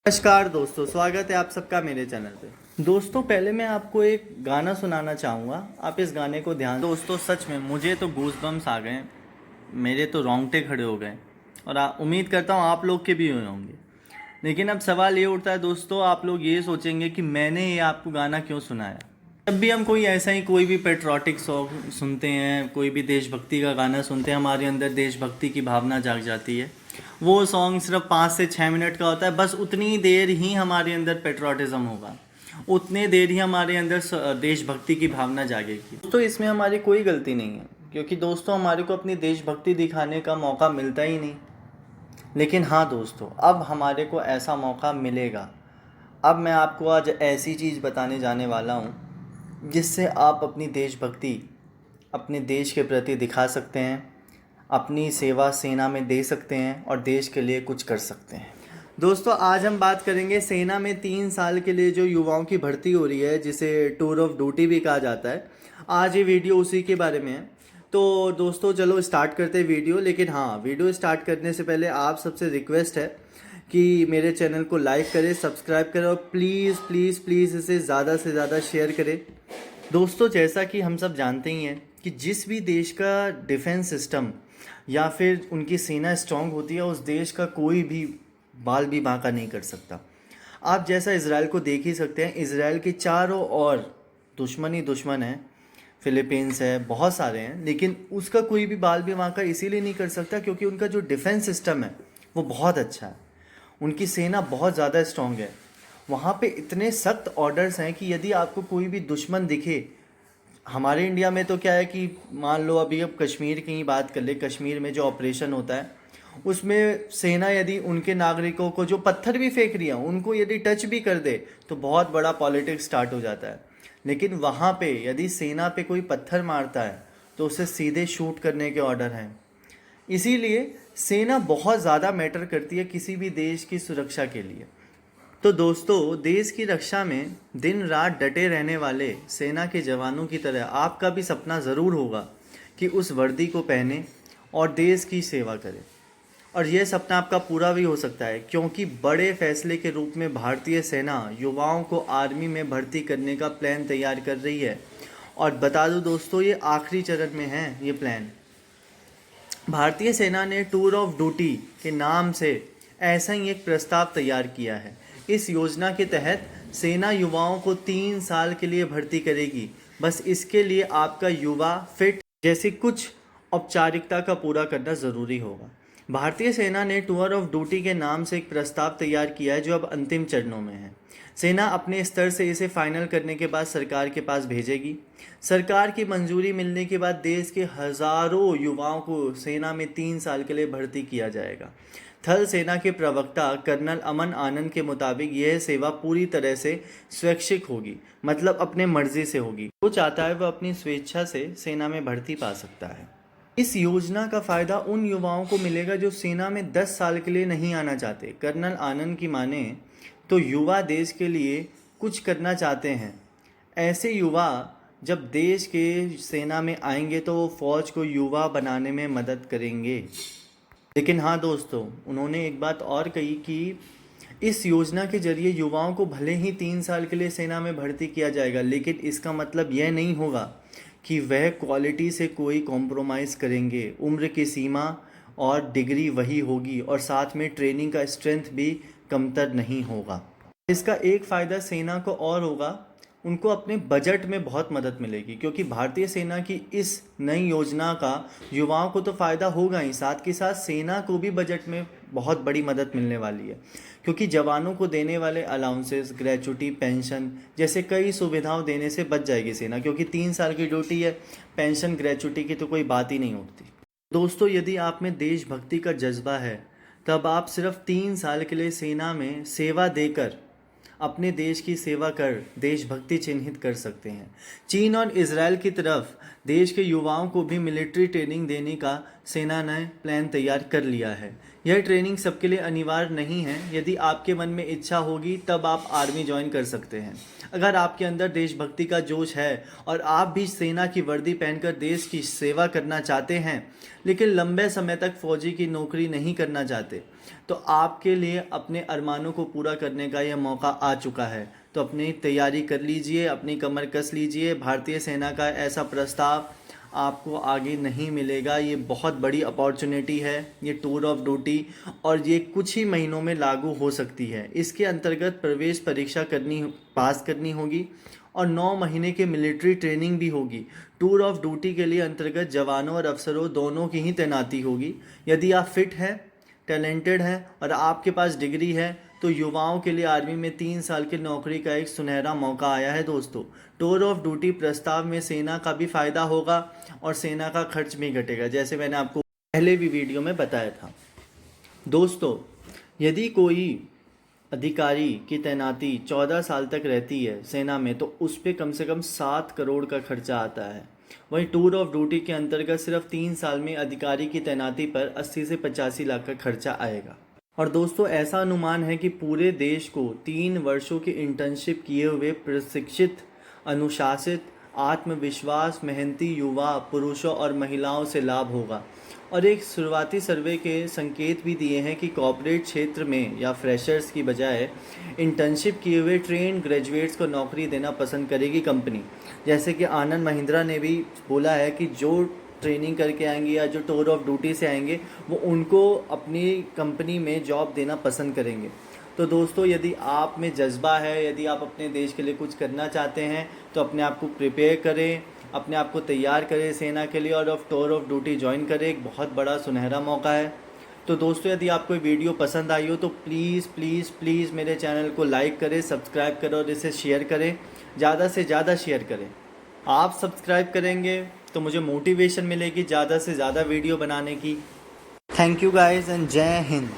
नमस्कार दोस्तों, स्वागत है आप सबका मेरे चैनल पे। दोस्तों पहले मैं आपको एक गाना सुनाना चाहूँगा, आप इस गाने को ध्यान। दोस्तों सच में मुझे तो गूज़बम्स आ गए, मेरे तो रोंगटे खड़े हो गए और उम्मीद करता हूँ आप लोग के भी हुए होंगे। लेकिन अब सवाल ये उठता है दोस्तों, आप लोग ये सोचेंगे कि मैंने ये आपको गाना क्यों सुनाया। जब भी हम कोई ऐसा ही कोई भी पेट्रोटिक सॉन्ग सुनते हैं, कोई भी देशभक्ति का गाना सुनते हैं, हमारे अंदर देशभक्ति की भावना जाग जाती है। वो सॉन्ग सिर्फ 5 से 6 मिनट का होता है, बस उतनी देर ही हमारे अंदर पेट्रोटिज्म होगा, उतनी देर ही हमारे अंदर देशभक्ति की भावना जागेगी। तो इसमें हमारी कोई गलती नहीं है, क्योंकि दोस्तों हमारे को अपनी देशभक्ति दिखाने का मौका मिलता ही नहीं। लेकिन हाँ दोस्तों, अब हमारे को ऐसा मौका मिलेगा। अब मैं आपको आज ऐसी चीज़ बताने जाने वाला हूँ जिससे आप अपनी देशभक्ति अपने देश के प्रति दिखा सकते हैं, अपनी सेवा सेना में दे सकते हैं और देश के लिए कुछ कर सकते हैं। दोस्तों आज हम बात करेंगे सेना में 3 साल के लिए जो युवाओं की भर्ती हो रही है, जिसे टूर ऑफ ड्यूटी भी कहा जाता है। आज ये वीडियो उसी के बारे में है। तो दोस्तों चलो स्टार्ट करते हैं वीडियो। लेकिन हाँ, वीडियो स्टार्ट करने से पहले आप सबसे रिक्वेस्ट है कि मेरे चैनल को लाइक करें, सब्सक्राइब करें और प्लीज़ प्लीज़ प्लीज़ इसे ज़्यादा से ज़्यादा शेयर करें। दोस्तों जैसा कि हम सब जानते ही हैं कि जिस भी देश का डिफेंस सिस्टम या फिर उनकी सेना स्ट्रांग होती है, उस देश का कोई भी बाल भी बांका नहीं कर सकता। आप जैसा इज़राइल को देख ही सकते हैं, इज़राइल के चारों ओर दुश्मन ही दुश्मन है, फिलीपींस है, बहुत सारे हैं, लेकिन उसका कोई भी बाल भी बांका इसीलिए नहीं कर सकता क्योंकि उनका जो डिफेंस सिस्टम है वो बहुत अच्छा है, उनकी सेना बहुत ज़्यादा स्ट्रांग है। वहाँ पे इतने सख्त ऑर्डर्स हैं कि यदि आपको कोई भी दुश्मन दिखे, हमारे इंडिया में तो क्या है कि मान लो अभी अब कश्मीर की ही बात कर ले, कश्मीर में जो ऑपरेशन होता है उसमें सेना यदि उनके नागरिकों को जो पत्थर भी फेंक रही है उनको यदि टच भी कर दे तो बहुत बड़ा पॉलिटिक्स स्टार्ट हो जाता है। लेकिन वहाँ पे यदि सेना पे कोई पत्थर मारता है तो उसे सीधे शूट करने के ऑर्डर हैं। इसीलिए सेना बहुत ज़्यादा मैटर करती है किसी भी देश की सुरक्षा के लिए। तो दोस्तों देश की रक्षा में दिन रात डटे रहने वाले सेना के जवानों की तरह आपका भी सपना ज़रूर होगा कि उस वर्दी को पहने और देश की सेवा करें। और यह सपना आपका पूरा भी हो सकता है क्योंकि बड़े फैसले के रूप में भारतीय सेना युवाओं को आर्मी में भर्ती करने का प्लान तैयार कर रही है। और बता दूं दोस्तों, ये आखिरी चरण में है ये प्लान। भारतीय सेना ने टूर ऑफ ड्यूटी के नाम से ऐसा ही एक प्रस्ताव तैयार किया है। इस योजना के तहत सेना युवाओं को 3 साल के लिए भर्ती करेगी। बस इसके लिए आपका युवा फिट जैसी कुछ औपचारिकता का पूरा करना ज़रूरी होगा। भारतीय सेना ने टूर ऑफ ड्यूटी के नाम से एक प्रस्ताव तैयार किया है जो अब अंतिम चरणों में है। सेना अपने स्तर से इसे फाइनल करने के बाद सरकार के पास भेजेगी। सरकार की मंजूरी मिलने के बाद देश के हज़ारों युवाओं को सेना में 3 साल के लिए भर्ती किया जाएगा। थल सेना के प्रवक्ता कर्नल अमन आनंद के मुताबिक यह सेवा पूरी तरह से स्वैच्छिक होगी, मतलब अपने मर्जी से होगी। जो चाहता है वह अपनी स्वेच्छा से सेना में भर्ती पा सकता है। इस योजना का फ़ायदा उन युवाओं को मिलेगा जो सेना में 10 साल के लिए नहीं आना चाहते। कर्नल आनंद की माने तो युवा देश के लिए कुछ करना चाहते हैं। ऐसे युवा जब देश के सेना में आएंगे तो वो फौज को युवा बनाने में मदद करेंगे। लेकिन हाँ दोस्तों, उन्होंने एक बात और कही कि इस योजना के जरिए युवाओं को भले ही 3 साल के लिए सेना में भर्ती किया जाएगा, लेकिन इसका मतलब यह नहीं होगा कि वह क्वालिटी से कोई कॉम्प्रोमाइज़ करेंगे। उम्र की सीमा और डिग्री वही होगी और साथ में ट्रेनिंग का स्ट्रेंथ भी कमतर नहीं होगा। इसका एक फ़ायदा सेना को और होगा, उनको अपने बजट में बहुत मदद मिलेगी क्योंकि भारतीय सेना की इस नई योजना का युवाओं को तो फ़ायदा होगा ही, साथ के साथ सेना को भी बजट में बहुत बड़ी मदद मिलने वाली है क्योंकि जवानों को देने वाले अलाउंसेस, ग्रेचुटी, पेंशन जैसे कई सुविधाओं देने से बच जाएगी सेना, क्योंकि 3 साल की ड्यूटी है, पेंशन ग्रेचुटी की तो कोई बात ही नहीं उठती। दोस्तों यदि आप में देशभक्ति का जज्बा है तब आप सिर्फ 3 साल के लिए सेना में सेवा देकर अपने देश की सेवा कर देशभक्ति चिन्हित कर सकते हैं। चीन और इजराइल की तरफ देश के युवाओं को भी मिलिट्री ट्रेनिंग देने का सेना ने प्लान तैयार कर लिया है। यह ट्रेनिंग सबके लिए अनिवार्य नहीं है। यदि आपके मन में इच्छा होगी तब आप आर्मी ज्वाइन कर सकते हैं। अगर आपके अंदर देशभक्ति का जोश है और आप भी सेना की वर्दी पहनकर देश की सेवा करना चाहते हैं, लेकिन लंबे समय तक फौजी की नौकरी नहीं करना चाहते, तो आपके लिए अपने अरमानों को पूरा करने का यह मौका आ चुका है। तो अपनी तैयारी कर लीजिए, अपनी कमर कस लीजिए। भारतीय सेना का ऐसा प्रस्ताव आपको आगे नहीं मिलेगा। ये बहुत बड़ी अपॉर्चुनिटी है, ये टूर ऑफ ड्यूटी, और ये कुछ ही महीनों में लागू हो सकती है। इसके अंतर्गत प्रवेश परीक्षा पास करनी होगी और 9 महीने के मिलिट्री ट्रेनिंग भी होगी। टूर ऑफ ड्यूटी के लिए अंतर्गत जवानों और अफसरों दोनों की ही तैनाती होगी। यदि आप फिट हैं, टैलेंटेड हैं और आपके पास डिग्री है, तो युवाओं के लिए आर्मी में 3 साल की नौकरी का एक सुनहरा मौका आया है दोस्तों। टूर ऑफ ड्यूटी प्रस्ताव में सेना का भी फ़ायदा होगा और सेना का खर्च भी घटेगा, जैसे मैंने आपको पहले भी वीडियो में बताया था। दोस्तों, यदि कोई अधिकारी की तैनाती 14 साल तक रहती है सेना में, तो उस पर कम से कम 7 करोड़ का खर्चा आता है। वहीं टूर ऑफ ड्यूटी के अंतर्गत सिर्फ 3 साल में अधिकारी की तैनाती पर 80 से 85 लाख का खर्चा आएगा। और दोस्तों, ऐसा अनुमान है कि पूरे देश को 3 वर्षों की इंटर्नशिप किए हुए प्रशिक्षित, अनुशासित, आत्मविश्वास, मेहनती युवा पुरुषों और महिलाओं से लाभ होगा। और एक शुरुआती सर्वे के संकेत भी दिए हैं कि कॉर्पोरेट क्षेत्र में या फ्रेशर्स की बजाय इंटर्नशिप किए हुए ट्रेन ग्रेजुएट्स को नौकरी देना पसंद करेगी कंपनी। जैसे कि आनंद महिंद्रा ने भी बोला है कि जो ट्रेनिंग करके आएंगे या जो टूर ऑफ ड्यूटी से आएंगे, वो उनको अपनी कंपनी में जॉब देना पसंद करेंगे। तो दोस्तों, यदि आप में जज्बा है, यदि आप अपने देश के लिए कुछ करना चाहते हैं, तो अपने आप को प्रिपेयर करें, अपने आप को तैयार करें सेना के लिए और टूर ऑफ ड्यूटी ज्वाइन करें। एक बहुत बड़ा सुनहरा मौका है। तो दोस्तों, यदि आपको वीडियो पसंद आई हो तो प्लीज़ प्लीज़ प्लीज़ मेरे चैनल को लाइक करें, सब्सक्राइब करें और इसे शेयर करें, ज़्यादा से ज़्यादा शेयर करें। आप सब्सक्राइब करेंगे तो मुझे मोटिवेशन मिलेगी ज़्यादा से ज़्यादा वीडियो बनाने की। थैंक यू गाइस एंड जय हिंद।